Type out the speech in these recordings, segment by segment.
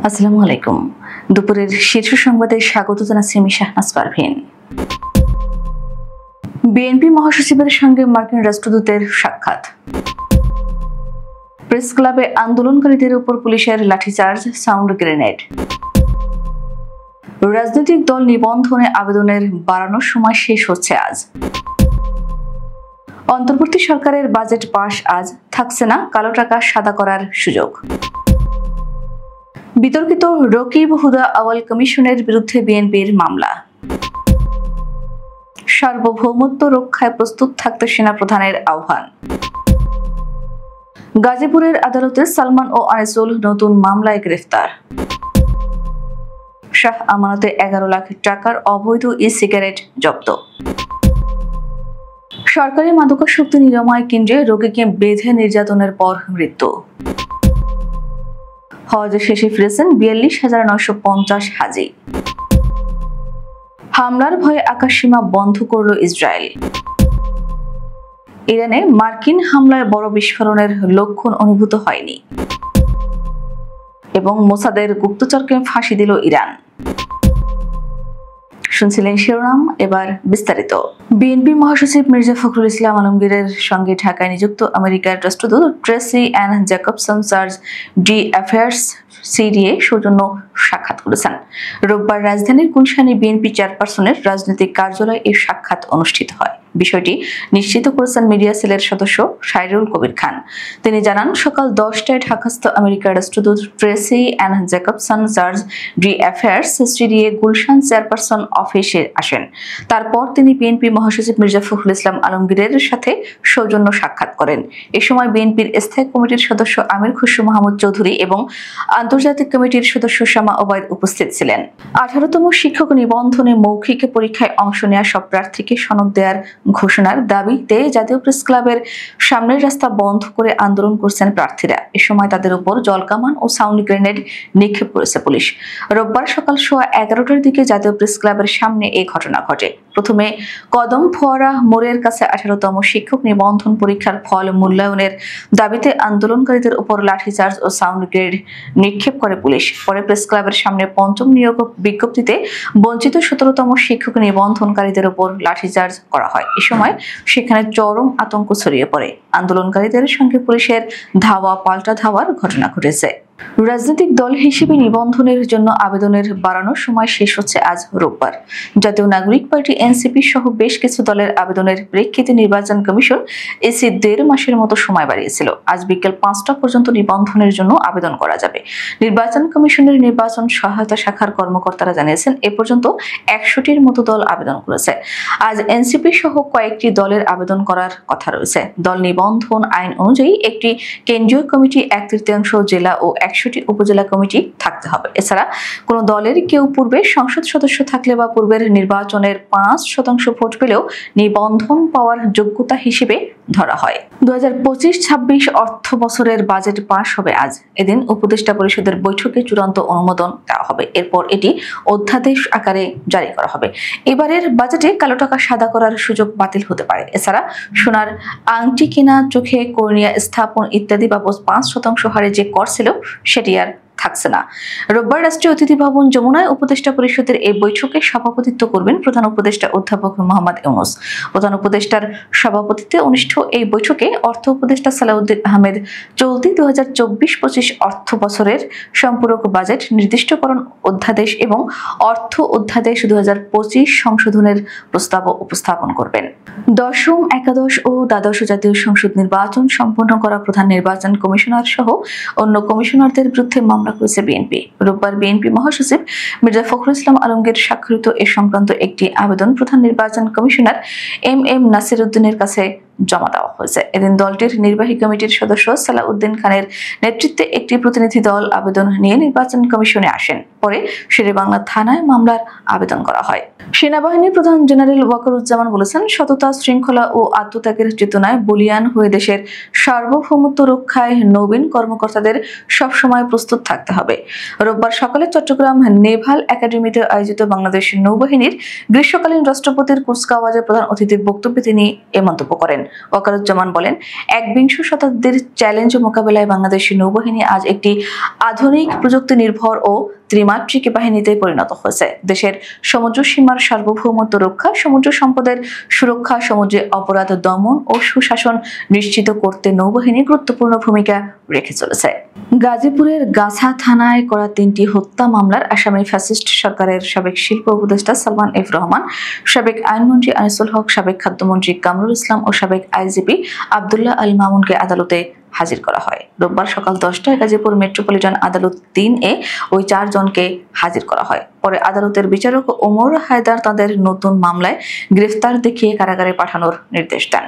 আসসালামু আলাইকুম। দুপুরের শীর্ষ সংবাদে স্বাগত জানাচ্ছি আমি শাহনাজ পারভীন। বিএনপি মহাসচিবের সঙ্গে মার্কিন রাষ্ট্রদূতের সাক্ষাৎ। প্রেস ক্লাবে আন্দোলনকারীদের উপর পুলিশের লাঠিচার্জ, সাউন্ড গ্রেনেড। রাজনৈতিক দল নিবন্ধনে আবেদনের বাড়ানোর সময় শেষ হচ্ছে আজ। অন্তর্বর্তী সরকারের বাজেট পাস আজ, থাকছে না কালো টাকা সাদা করার সুযোগ। বিতর্কিত রকিব হুদা আওয়াল কমিশনের বিরুদ্ধে বিএনপির মামলা। সার্বভৌমত্ব রক্ষায় প্রস্তুত থাকতে সেনাপ্রধানের আহ্বান। গাজীপুরের আদালতে সালমান ও আনিসুল নতুন মামলায় গ্রেফতার। শাহ আমানতে 11 লাখ টাকার অবৈধ সিগারেট জব্দ। সরকারি মাদকাসক্তি নিরাময় কেন্দ্রে রোগীকে বেঁধে নির্যাতনের পর মৃত্যু। হজ শেষে ফিরেছেন 42,950 হাজি। হামলার ভয়ে আকাশসীমা বন্ধ করল ইসরায়েল। ইরানে মার্কিন হামলায় বড় বিস্ফোরণের লক্ষণ অনুভূত হয়নি। এবং মোসাদের গুপ্তচরকে ফাঁসি দিল ইরান। শুনছিলেন শিরোনাম, এবার বিস্তারিত। বিএনপি মহাসচিব মির্জা ফখরুল ইসলাম আলমগীরের সঙ্গে ঢাকায় নিযুক্ত আমেরিকার রাষ্ট্রদূত Tracy Ann Jacobson charge d' affaires CDA সৌজন্য সাক্ষাৎ করেছেন। রোববার রাজধানীর গুলশানে বিএনপি চেয়ারপারসনের রাজনৈতিক কার্যালয়ে এই সাক্ষাৎ অনুষ্ঠিত হয়। বিষয়টি নিশ্চিত করেছেন মিডিয়া সেলের সদস্য সাইরুল কবির খান। তিনি জানান, সকাল 10টায় ঢাকাস্থ আমেরিকার রাষ্ট্রদূত Tracy Ann Jacobson charge d' affaires CDA Gulshan chairperson অফিসে আসেন। তারপর তিনি বিএনপি মহাসচিব মির্জা ফখরুল ইসলাম আলমগীরের সাথে সৌজন্য সাক্ষাৎ করেন। এ সময় বিএনপির স্থায়ী কমিটির সদস্য আমির খুসরো মাহমুদ চৌধুরী এবং আন্তর্জাতিক কমিটির সদস্য শামা ওবায়দ উপস্থিত ছিলেন। 18তম শিক্ষক নিবন্ধনে মৌখিক পরীক্ষায় অংশ নেওয়া সব প্রার্থীকে সনদ দেওয়ার ঘোষণার দাবিতে জাতীয় প্রেস ক্লাবের সামনের রাস্তা বন্ধ করে আন্দোলন করছেন প্রার্থীরা। এ সময় তাদের উপর জলকামান ও সাউন্ড গ্রেনেড নিক্ষেপ করেছে পুলিশ। রোববার সকাল 11:15টার দিকে জাতীয় প্রেস ক্লাবের সামনে এই ঘটনা ঘটে। প্রথমে কদম ফোয়ারা মোড়ের কাছে 18তম শিক্ষক নিবন্ধন পরীক্ষার ফল মূল্যায়নের দাবিতে আন্দোলনকারীদের উপর লাঠিচার্জ ও সাউন্ড গ্রেনেড নিক্ষেপ করে পুলিশ। পরে প্রেস ক্লাবের সামনে পঞ্চম নিয়োগ বিজ্ঞপ্তিতে বঞ্চিত 17তম শিক্ষক নিবন্ধনকারীদের উপর লাঠিচার্জ করা হয়। এ সময় সেখানে চরম আতঙ্ক ছড়িয়ে পড়ে। আন্দোলনকারীদের সঙ্গে পুলিশের ধাওয়া পাল্টা ধাওয়ার ঘটনা ঘটেছে। রাজনৈতিক দল হিসেবে নিবন্ধনের জন্য আবেদনের বাড়ানোর সময় শেষ হচ্ছে আজ রোববার। জাতীয় নাগরিক পার্টি এনসিপি সহ বেশ কিছু দলের আবেদনের প্রেক্ষিতে নির্বাচন কমিশন এসি 1.5 মাসের মতো সময় বাড়িয়েছিল। আজ বিকেল 5টা পর্যন্ত নিবন্ধনের জন্য আবেদন করা যাবে। নির্বাচন কমিশনের নির্বাচন সহায়তা শাখার কর্মকর্তারা জানিয়েছেন, এ পর্যন্ত 100টির মতো দল আবেদন করেছে। আজ এনসিপি সহ কয়েকটি দলের আবেদন করার কথা রয়েছে। দল নিবন্ধন আইন অনুযায়ী একটি কেন্দ্রীয় কমিটি, 1/3 জেলা ও 100টি উপজেলা কমিটি থাকতে হবে। এছাড়া কোনো দলের কেউ পূর্বে সংসদ সদস্য থাকলে বা পূর্বের নির্বাচনের 5% ভোট পেলেও নিবন্ধন পাওয়ার যোগ্যতা হিসেবে ধরা হয়। 2025-26 অর্থ বছরের বাজেট পাস হবে আজ। এদিন উপদেষ্টা পরিষদের বৈঠকে চূড়ান্ত অনুমোদন দেওয়া হবে। এরপর এটি অধ্যাদেশ আকারে জারি করা হবে। এবারের বাজেটে কালো টাকা সাদা করার সুযোগ বাতিল হতে পারে। এছাড়া সোনার আংটি কেনা, চোখে কর্নিয়া স্থাপন ইত্যাদি বাবদ 5% হারে যে কর ছিল সেটি আর থাকছে না। রোববার রাষ্ট্রীয় অতিথি ভবন যমুনায় উপদেষ্টা পরিষদের এই বৈঠকে সভাপতিত্ব করবেন প্রধান উপদেষ্টা অধ্যাপক মোহাম্মদ ইউনূস। প্রধান উপদেষ্টার সভাপতিত্বে অনুষ্ঠিত এই বৈঠকে অর্থ উপদেষ্টা সালাউদ্দিন আহমেদ চলতি 2024-25 অর্থ বছরের সম্পূরক বাজেট নির্দিষ্টকরণ অধ্যাদেশ এবং অর্থ অধ্যাদেশ 2025 সংশোধনের প্রস্তাব উপস্থাপন করবেন। দশম, একাদশ ও দ্বাদশ জাতীয় সংসদ নির্বাচন সম্পন্ন করা প্রধান নির্বাচন কমিশনার সহ অন্য কমিশনারদের বিরুদ্ধে মামলা করেছে বিএনপি। রোববার বিএনপি মহাসচিব মির্জা ফখরুল ইসলাম আলমগীর স্বাক্ষরিত এ সংক্রান্ত একটি আবেদন প্রধান নির্বাচন কমিশনার এম নাসির উদ্দিনের কাছে জমা দেওয়া হয়েছে। এদিন দলটির নির্বাহী কমিটির সদস্য সালাউদ্দিন খানের নেতৃত্বে একটি প্রতিনিধি দল আবেদন নিয়ে নির্বাচন কমিশনে আসেন। পরে শেরেবাংলা থানায় মামলার আবেদন করা হয়। সেনাবাহিনীর প্রধান জেনারেল ওয়াকারুজ্জামান বলেছেন, সততা, শৃঙ্খলা ও আত্মত্যাগের চেতনায় বলিয়ান হয়ে দেশের সার্বভৌমত্ব রক্ষায় নবীন কর্মকর্তাদের সবসময় প্রস্তুত থাকতে হবে। রোববার সকালে চট্টগ্রাম নেভাল একাডেমিতে আয়োজিত বাংলাদেশ নৌবাহিনীর গ্রীষ্মকালীন রাষ্ট্রপতির কুচকাওয়াজে প্রধান অতিথির বক্তব্যে তিনি এ মন্তব্য করেন। ওয়াকারুজ্জামান বলেন, একবিংশ শতাব্দীর চ্যালেঞ্জ মোকাবেলায় বাংলাদেশের নৌবাহিনী আজ একটি আধুনিক প্রযুক্তি নির্ভর ও ত্রিমাত্রিক বাহিনীতে পরিণত হয়েছে। দেশের সমুদ্র সীমার সার্বভৌমত্ব রক্ষা, সমুদ্র সম্পদের সুরক্ষা, সমুদ্রে অপরাধ দমন ও সুশাসন নিশ্চিত করতে নৌবাহিনী গুরুত্বপূর্ণ ভূমিকা রেখে চলেছে। গাজীপুরের গাছা থানায় করা 3টি হত্যা মামলার আসামি ফ্যাসিস্ট সরকারের সাবেক শিল্প উপদেষ্টা সালমান এফ রহমান, সাবেক আইনমন্ত্রী আনিসুল হক, সাবেক খাদ্যমন্ত্রী কামরুল ইসলাম ও সাবেক আইজিপি আব্দুল্লাহ আল মামুনকে আদালতে হাজির করা হয়। রোববার সকাল 10টায় গাজীপুর মেট্রোপলিটন আদালত 3-এ ওই 4 জনকে হাজির করা হয়। পরে আদালতের বিচারক ওমর হায়দার তাদের নতুন মামলায় গ্রেফতার দেখিয়ে কারাগারে পাঠানোর নির্দেশ দেন।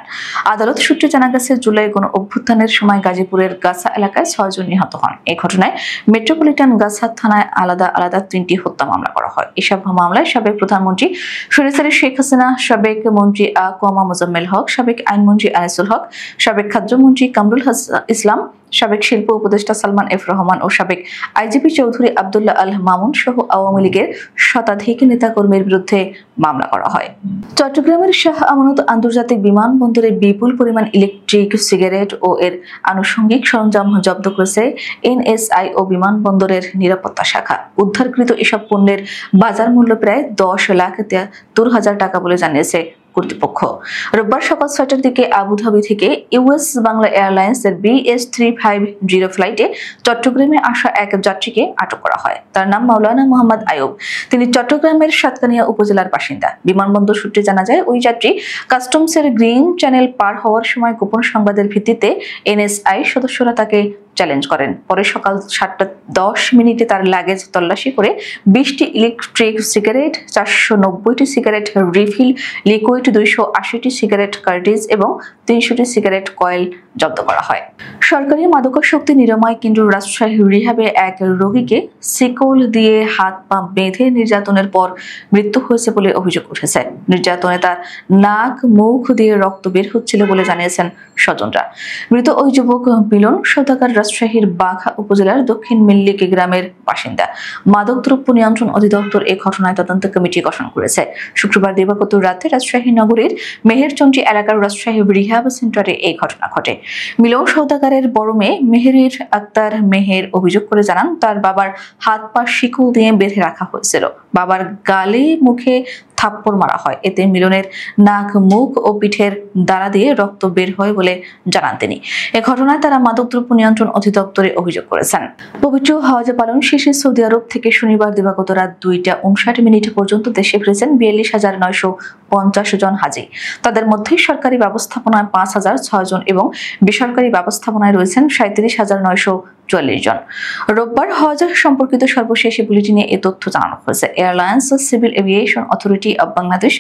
আদালত সূত্রে জানা গেছে, জুলাই গণ অভ্যুত্থানের সময় গাজীপুরের গাছা এলাকায় 6 জন নিহত হন। এই ঘটনায় মেট্রোপলিটন গাছা থানায় আলাদা আলাদা 3টি হত্যা মামলা করা হয়। এসব মামলায় সাবেক প্রধানমন্ত্রী সরিসারি শেখ হাসিনা, সাবেক মন্ত্রী আকোয়ামা মোজাম্মেল হক, সাবেক আইনমন্ত্রী আনিসুল হক, সাবেক খাদ্যমন্ত্রী কামরুল ইসলাম, সাবেক শিল্প উপদেষ্টা সালমান এফ রহমান ও সাবেক আইজিপি চৌধুরী আব্দুল্লাহ আল মামুন সহ আওয়ামী লীগের শতাধিক নেতাকর্মীর বিরুদ্ধে মামলা করা হয়। চট্টগ্রামের শাহ আমানত আন্তর্জাতিক বিমানবন্দরে বিপুল পরিমাণ ইলেকট্রিক সিগারেট ও এর আনুষঙ্গিক সরঞ্জাম জব্দ করেছে এনএসআই ও বিমানবন্দরের নিরাপত্তা শাখা। উদ্ধারকৃত এসব পণ্যের বাজার মূল্য প্রায় 10,73,000 টাকা বলে জানিয়েছে কর্তৃপক্ষ। রোববার সকাল 6টার দিকে আবুধাবি থেকে ইউএস বাংলা এয়ারলাইন্সের BS350 ফ্লাইটে চট্টগ্রামে আসা এক যাত্রীকে আটক করা হয়। তার নাম মাওলানা মোহাম্মদ আয়ুব। তিনি চট্টগ্রামের সাতকানিয়া উপজেলার বাসিন্দা। বিমানবন্দর সূত্রে জানা যায়, ওই যাত্রী কাস্টমসের গ্রিন চ্যানেল পার হওয়ার সময় গোপন সংবাদের ভিত্তিতে এনএসআই সদস্যরা তাকে চ্যালেঞ্জ করেন। পরে সকাল 7:10 তার লাগেজ তল্লাশি করে 20টি ইলেকট্রিক সিগারেট, 490টি সিগারেট রিফিল লিকুইড, 280টি সিগারেট কার্টিজ এবং 300টি সিগারেট কয়েল জব্দ করা হয়। সরকারি মাদকাসক্তি নিরাময় কেন্দ্র রাজশাহী রিহ্যাবে এক রোগীকে শিকল দিয়ে হাত পা বেঁধে নির্যাতনের পর মৃত্যু হয়েছে বলে অভিযোগ উঠেছে। নির্যাতনে তার নাক মুখ দিয়ে রক্ত বের হচ্ছিল বলে জানিয়েছেন স্বজনরা। মৃত ওই যুবক মিলন সওদাগর রাজশাহীর বাঘা উপজেলার দক্ষিণ মিল্লিক গ্রামের বাসিন্দা। মাদকদ্রব্য নিয়ন্ত্রণ অধিদপ্তর এই ঘটনায় তদন্ত কমিটি গঠন করেছে। শুক্রবার দিবাগত রাতে রাজশাহী নগরীর মেহেরচন্ডী এলাকার রাজশাহী রিহ্যাব সেন্টারে এই ঘটনা ঘটে। মিলন সওদাগরের বড় মেয়ে মেহেরের আক্তার মেহের অভিযোগ করে জানান, তার বাবার হাত পা শিকল দিয়ে বেঁধে রাখা হয়েছিল। বাবার গালে মুখে থাপ্পড় মারা হয়। এতে মিলনের নাক, মুখ ও পিঠের দ্বারা দিয়ে রক্ত বের হয় বলে জানান তিনি। এ ঘটনায় তারা মাদকদ্রব্য নিয়ন্ত্রণ অধিদপ্তরে অভিযোগ করেছেন। পবিত্র হজ পালন শেষে সৌদি আরব থেকে শনিবার দিবাগত রাত 2:59 পর্যন্ত দেশে ফিরেছেন 42,950 জন হাজি। তাদের মধ্যে সরকারি ব্যবস্থাপনায় 5,006 জন এবং বেসরকারি ব্যবস্থাপনায় রয়েছেন 37,944 জন। রোববার হজ সম্পর্কিত সর্বশেষ বুলেটিনে এ তথ্য জানানো হয়েছে। Airlines, civil aviation authority of Bangladesh,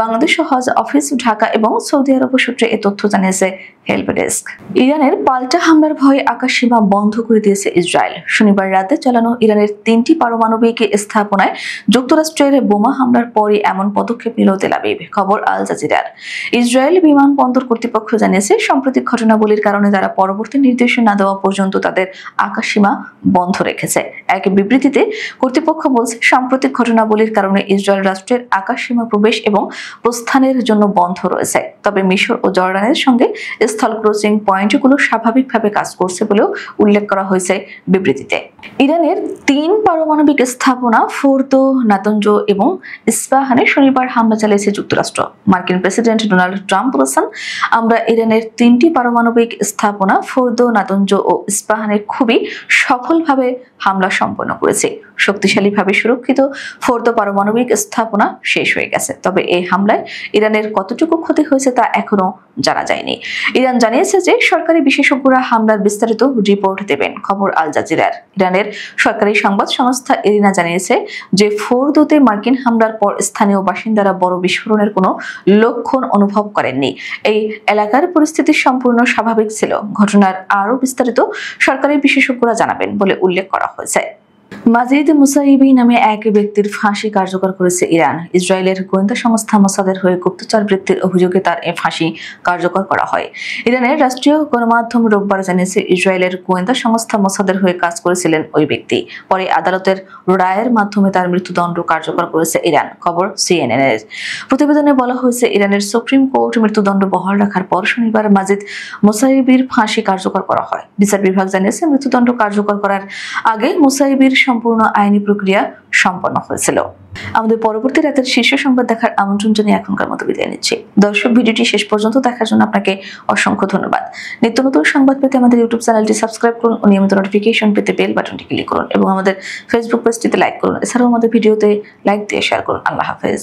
Bangladesh Hajj office Dhaka এবং সৌদি আরব সূত্রে এ তথ্য জানিয়েছে হেল্প ডেস্ক। ইরানের পাল্টা হামলার ভয়ে আকাশ সীমা বন্ধ করে দিয়েছে ইসরায়েল। শনিবার রাতে চালানো ইরানের 3টি পারমাণবিক স্থাপনায় যুক্তরাষ্ট্রের বোমা হামলার পরই এমন পদক্ষেপ নিল তেল আবিব। খবর আল জাজিরার। ইসরায়েল বিমানবন্দর কর্তৃপক্ষ জানিয়েছে, সাম্প্রতিক ঘটনাবলীর কারণে তারা পরবর্তী নির্দেশনা না দেওয়া পর্যন্ত তাদের আকাশসীমা বন্ধ রেখেছে। এক বিবৃতিতে কর্তৃপক্ষ বলছে, সাম্প্রতিক ঘটনাবলীর কারণে ইসরায়েল রাষ্ট্রের আকাশসীমা প্রবেশ এবং প্রস্থানের জন্য বন্ধ রয়েছে। তবে মিশর ও জর্ডানের সঙ্গে স্থল ক্রসিং পয়েন্টগুলো স্বাভাবিকভাবে কাজ করছে বলেও উল্লেখ করা হয়েছে বিবৃতিতে। ইরানের 3 পারমাণবিক স্থাপনা ফোর্দো, নাতানজ এবং ইস্পাহানে শনিবার হামলা চালিয়েছে যুক্তরাষ্ট্র। মার্কিন প্রেসিডেন্ট ডোনাল্ড ট্রাম্প বলেছেন, আমরা ইরানের 3টি পারমাণবিক স্থাপনা ফোর্দো, নাতানজ ও ইস্পাহানে খুবই সফলভাবে হামলা সম্পন্ন করেছি। শক্তিশালীভাবে সুরক্ষিত ফোর্দো পারমাণবিক স্থাপনা শেষ হয়ে গেছে। তবে এই হামলায় ইরানের কতটুকু ক্ষতি হয়েছে তা এখনো জানা যায়নি। ইরান জানিয়েছে যে সরকারি বিশেষজ্ঞরা হামলার বিস্তারিত রিপোর্ট দেবেন। খবর আল জাজিরার। ইরানের সরকারি সংবাদ সংস্থা ইরিনা জানিয়েছে যে ফোর্দোতে মার্কিন হামলার পর স্থানীয় বাসিন্দারা বড় বিস্ফোরণের কোনো লক্ষণ অনুভব করেননি। এই এলাকার পরিস্থিতি সম্পূর্ণ স্বাভাবিক ছিল। ঘটনার আরও বিস্তারিত সরকারি বিশেষজ্ঞরা জানাবেন বলে উল্লেখ করা হয়েছে। মাজিদ মুসাইবি নামে এক ব্যক্তির ফাঁসি কার্যকর করেছে ইরান। ইসরায়েলের গোয়েন্দা সংস্থা মোসাদের হয়ে গুপ্তচর বৃত্তির অভিযোগে তার এই ফাঁসি কার্যকর করা হয়। ইরানের রাষ্ট্রীয় গণমাধ্যম রোববার জানিয়েছে, ইসরায়েলের গোয়েন্দা সংস্থা মোসাদের হয়ে কাজ করেছিলেন ওই ব্যক্তি। পরে আদালতের রায়ের মাধ্যমে তার মৃত্যুদণ্ড কার্যকর করেছে ইরান। খবর CNN এর। প্রতিবেদনে বলা হয়েছে, ইরানের সুপ্রিম কোর্ট মৃত্যুদণ্ড বহাল রাখার পর শনিবার মাজিদ মুসাইবির ফাঁসি কার্যকর করা হয়। বিচার বিভাগ জানিয়েছে, মৃত্যুদণ্ড কার্যকর করার আগে মুসাইবির সম্পূর্ণ আইনি প্রক্রিয়া সম্পন্ন হয়েছিল। আমাদের পরবর্তী রাতের শীর্ষ সংবাদ দেখার আমন্ত্রণ জানিয়ে এখনকার মতো বিদায় নিচ্ছি। দর্শক, ভিডিওটি শেষ পর্যন্ত দেখার জন্য আপনাকে অসংখ্য ধন্যবাদ। নিত্য নতুন সংবাদ পেতে আমাদের ইউটিউব চ্যানেলটি সাবস্ক্রাইব করুন ও নিয়মিত নোটিফিকেশন পেতে বেল বাটনটি ক্লিক করুন এবং আমাদের ফেসবুক পেজটিতে লাইক করুন। এছাড়াও আমাদের ভিডিওতে লাইক দিয়ে শেয়ার করুন। আল্লাহ হাফেজ।